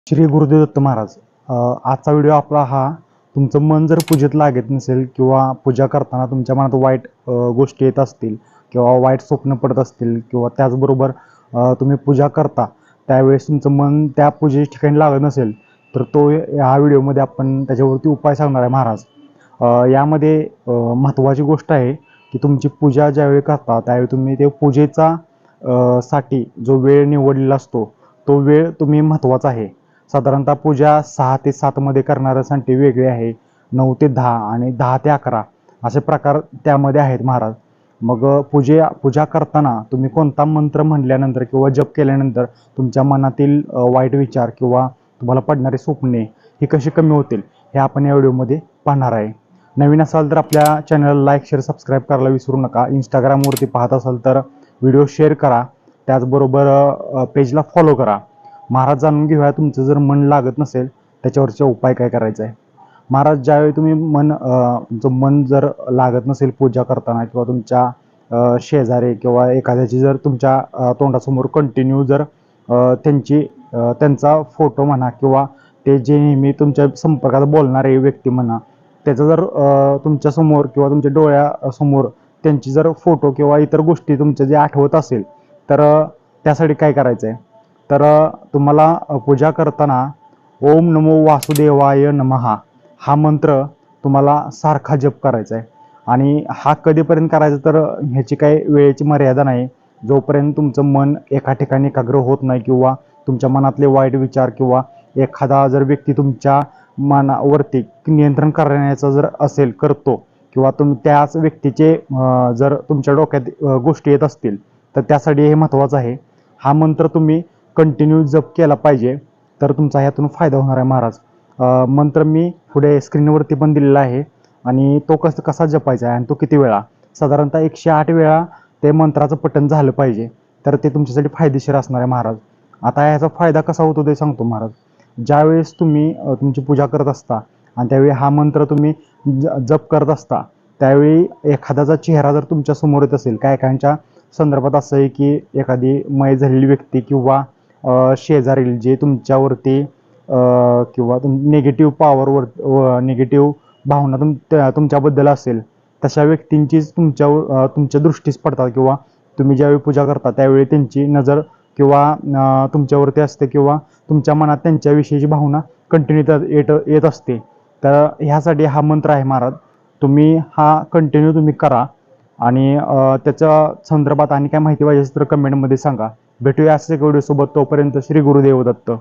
श्री गुरुदेव दत्त महाराज. आजचा व्हिडिओ आपला हा, तुमचं मन जर पूजेत लागत नसेल किंवा पूजा करताना तुमच्या मनात वाईट गोष्टी येत असतील किंवा वाईट स्वप्न पडत असतील किंवा त्याचबरोबर तुम्ही पूजा करता त्यावेळेस तुमचं मन त्या पूजेच्या ठिकाणी लागत नसेल तर तो ह्या व्हिडिओमध्ये आपण त्याच्यावरती उपाय सांगणार आहे महाराज. यामध्ये महत्त्वाची गोष्ट आहे की तुमची पूजा ज्यावेळी करता त्यावेळी तुम्ही ते पूजेचा साठी जो वेळ निवडलेला असतो तो वेळ तुम्ही महत्त्वाचा आहे. साधारणतः पूजा 6 ते 7 मध्ये करणाऱ्यासाठी वेगळे आहे, 9 ते 10 आणि 10 ते 11 असे प्रकार त्यामध्ये आहेत महाराज. मग पूजा करताना तुम्ही कोणता मंत्र म्हणल्यानंतर किंवा जप केल्यानंतर तुमच्या मनातील वाईट विचार किंवा तुम्हाला पडणारे स्वप्ने ही कशी कमी होतील हे आपण या व्हिडिओमध्ये पाहणार आहे. नवीन असाल तर आपल्या चॅनलला लाईक शेअर सबस्क्राईब करायला विसरू नका. इंस्टाग्रामवरती पाहत असाल तर व्हिडिओ शेअर करा, त्याचबरोबर पेजला फॉलो करा. महाराज जाणून घेऊया तुमचं जर मन लागत नसेल त्याच्यावरचे उपाय काय करायचा आहे. महाराज, ज्यावेळी तुम्ही तुमचं मन जर लागत नसेल पूजा करताना किंवा तुमच्या शेजारी किंवा एखाद्याची जर तुमच्या तोंडासमोर कंटिन्यू जर त्यांचा फोटो म्हणा किंवा ते जे नेहमी तुमच्या संपर्कात बोलणारे व्यक्ती म्हणा त्याचं जर तुमच्यासमोर किंवा तुमच्या डोळ्यासमोर त्यांची जर फोटो किंवा इतर गोष्टी तुमच्या जे आठवत असेल तर त्यासाठी काय करायचं आहे तर तुम्हाला पूजा करताना ओम नमो वासुदेवाय नमः हा मंत्र तुम्हाला सारखा जप करायचा आहे. आणि हा कधीपर्यंत करायचा तर ह्याची काही वेळेची मर्यादा नाही. जोपर्यंत तुमचं मन एका ठिकाणी एकाग्र होत नाही किंवा तुमच्या मनातले वाईट विचार किंवा एखादा जर व्यक्ती तुमच्या मनावरती नियंत्रण करण्याचा जर असेल करतो किंवा त्याच व्यक्तीचे जर तुमच्या डोक्यात गोष्टी येत असतील तर त्यासाठी हे महत्त्वाचं आहे. हा मंत्र तुम्ही कंटिन्यू जप केला पाहिजे तर तुमचा ह्यातून फायदा होणार आहे महाराज. मंत्र मी पुढे स्क्रीनवरती पण दिलेला आहे आणि तो कसा जपायचा आहे आणि तो किती वेळा, साधारणतः 108 वेळा ते मंत्राचं पठण झालं पाहिजे तर ते तुमच्यासाठी फायदेशीर असणार आहे महाराज. आता ह्याचा फायदा कसा होतो ते सांगतो महाराज. ज्यावेळेस तुम्ही तुमची पूजा करत असता आणि त्यावेळी हा मंत्र तुम्ही जप करत असता त्यावेळी एखाद्याचा चेहरा जर तुमच्या समोर येत असेल, काहींच्या संदर्भात असं आहे की एखादी मय झालेली व्यक्ती किंवा शेजारील जे तुमच्यावरती किंवा निगेटिव्ह पॉवरवर निगेटिव्ह भावना तुमच्याबद्दल असेल तशा व्यक्तींचीच तुमच्या दृष्टीस पडतात किंवा तुम्ही ज्यावेळी पूजा करता त्यावेळी त्यांची नजर किंवा तुमच्यावरती असते किंवा तुमच्या मनात त्यांच्याविषयीची भावना कंटिन्यू येत असते. तर ह्यासाठी हा मंत्र आहे महाराज. तुम्ही हा कंटिन्यू तुम्ही करा आणि त्याच्या संदर्भात आणि काय माहिती पाहिजे तर कमेंटमध्ये सांगा. भेटूया असेच एक व्हिडिओ सोबत. तोपर्यंत श्री गुरुदेव दत्त.